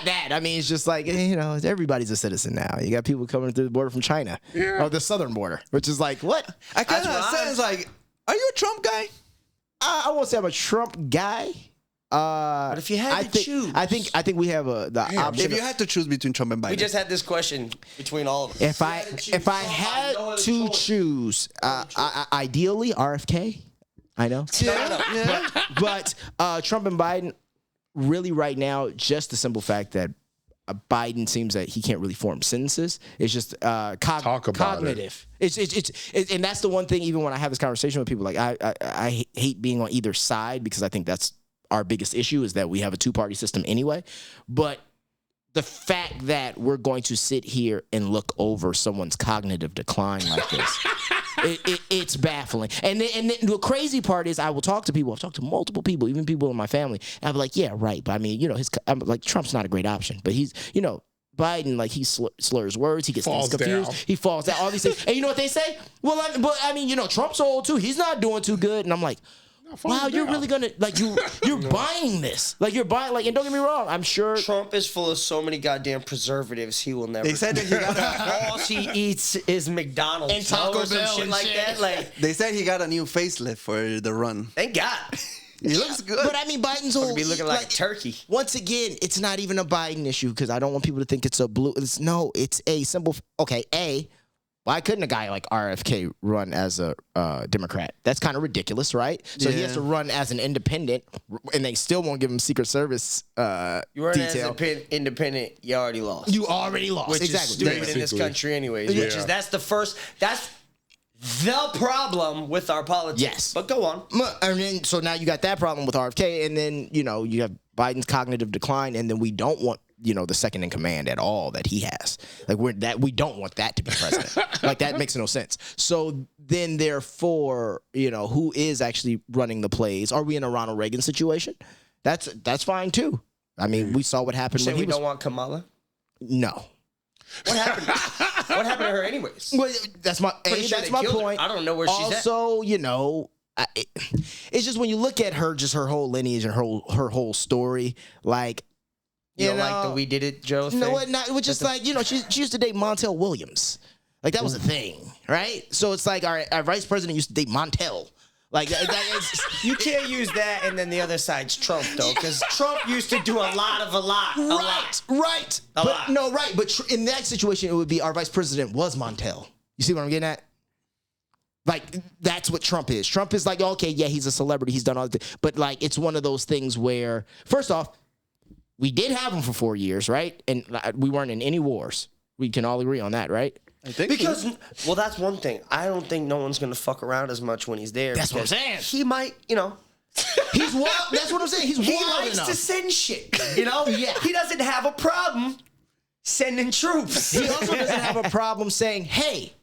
that. I mean, it's just like, everybody's a citizen now. You got people coming through the border from China. Or the southern border, which is like, what? I kind of sense like, are you a Trump guy? I won't say I'm a Trump guy. But if you had to choose, I think we have the option. If you had to choose between Trump and Biden, we just had this question between all of us. If I had to choose, ideally RFK. I know. Yeah. But Trump and Biden, really right now, just the simple fact that Biden seems that he can't really form sentences. It's just cognitive. It's and that's the one thing. Even when I have this conversation with people, like I hate being on either side because I think that's our biggest issue is that we have a two-party system anyway. But the fact that we're going to sit here and look over someone's cognitive decline like this, it's baffling. And the crazy part is I will talk to people. I've talked to multiple people, even people in my family. And I'm like, yeah, right. But I mean, I'm like, Trump's not a great option. But he's, Biden, like he slurs words. He gets things confused. He falls down. All these things. And you know what they say? Well, I mean, Trump's old too. He's not doing too good. And I'm like, wow, you're really gonna you're buying this. Like you're buying and don't get me wrong, I'm sure Trump is full of so many goddamn preservatives. He will never. They said that he got all he eats is McDonald's and Taco Bell shit and like shit. that. Like they said he got a new facelift for the run. Thank God. He looks good. But I mean, Biden's old. Be looking like a turkey. Once again, it's not even a Biden issue because I don't want people to think it's a blue. It's a simple. Okay, why couldn't a guy like RFK run as a Democrat? That's kind of ridiculous, right? So he has to run as an independent, and they still won't give him Secret Service you run detail. as an independent, you already lost. You already lost. Which exactly. is stupid in this country anyways. Yeah. That's the problem with our politics. Yes. But go on. And then, so now you got that problem with RFK, and then, you have Biden's cognitive decline, and then we don't want, the second in command at all that he has. Like, we don't want that to be president. Like, that makes no sense. So then, therefore, who is actually running the plays? Are we in a Ronald Reagan situation? That's fine, too. I mean, we saw what happened when we don't want Kamala? No. What happened? What happened to her anyways? Well, that's my point. I don't know where she's at. Also, it's just when you look at her, just her whole lineage and her whole story, like, you don't like the "we did it" Joe thing? No, which is like, she used to date Montel Williams. Like, that was a thing, right? So it's like our vice president used to date Montel. Like, you can't use that and then the other side's Trump, though, because Trump used to do a lot. Right. But in that situation, it would be our vice president was Montel. You see what I'm getting at? Like, that's what Trump is. Trump is like, okay, yeah, he's a celebrity. He's done all the things. But, like, it's one of those things where, first off, we did have him for 4 years, right? And we weren't in any wars. We can all agree on that, right? I think well, that's one thing. I don't think no one's going to fuck around as much when he's there. That's what I'm saying. He might, He's wild. That's what I'm saying. He likes to send shit, Yeah. He doesn't have a problem sending troops. He also doesn't have a problem saying, hey,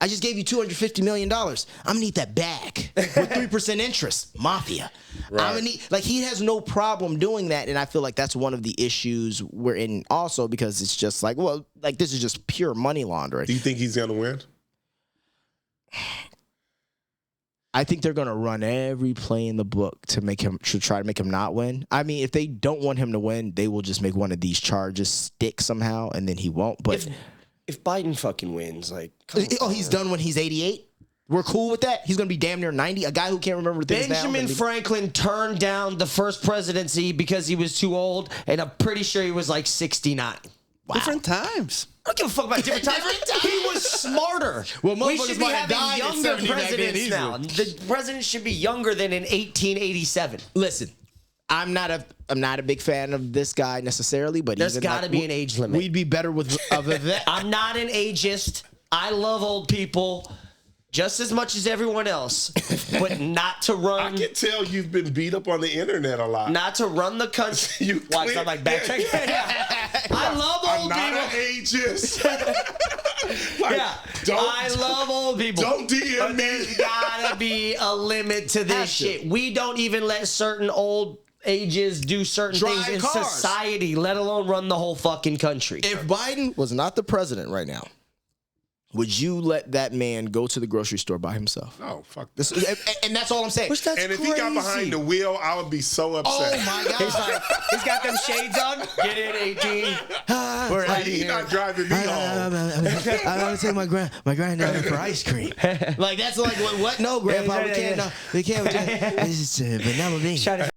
I just gave you $250 million. I'm going to need that back with 3% interest. Mafia. Right. I'm gonna need, like, he has no problem doing that. And I feel like that's one of the issues we're in also because it's just like, well, like, this is just pure money laundering. Do you think he's going to win? I think they're going to run every play in the book to try to make him not win. I mean, if they don't want him to win, they will just make one of these charges stick somehow, and then he won't. But if Biden fucking wins, like, he's done when he's 88. We're cool with that. He's going to be damn near 90. A guy who can't remember things now. Benjamin Franklin turned down the first presidency because he was too old, and I'm pretty sure he was like 69. Wow. Different times. I don't give a fuck about different times. He was smarter. Well, we should be might have having died at younger 70 back then presidents now. easily. The president should be younger than in 1887. Listen, I'm not a big fan of this guy necessarily, but there's got to be an age limit. We'd be better with that. I'm not an ageist. I love old people just as much as everyone else, but not to run. I can tell you've been beat up on the internet a lot. Not to run the country. Watch, I'm like backtracking. I love old people. I'm not an ageist. I love old people. Don't DM but me. There's gotta be a limit to this shit. We don't even let certain old ages do certain things in society, let alone run the whole fucking country. If Biden was not the president right now, would you let that man go to the grocery store by himself? Oh, fuck This, that. and that's all I'm saying. Which that's And if crazy. he got behind the wheel, I would be so upset. Oh my God. He's like, he's got them shades on. Get in, 18. We're out of He's here. not driving me home. I gotta take my granddaughter for ice cream. Like that's like what? No, Grandpa, we can't. No, we can't. This is vanilla bean.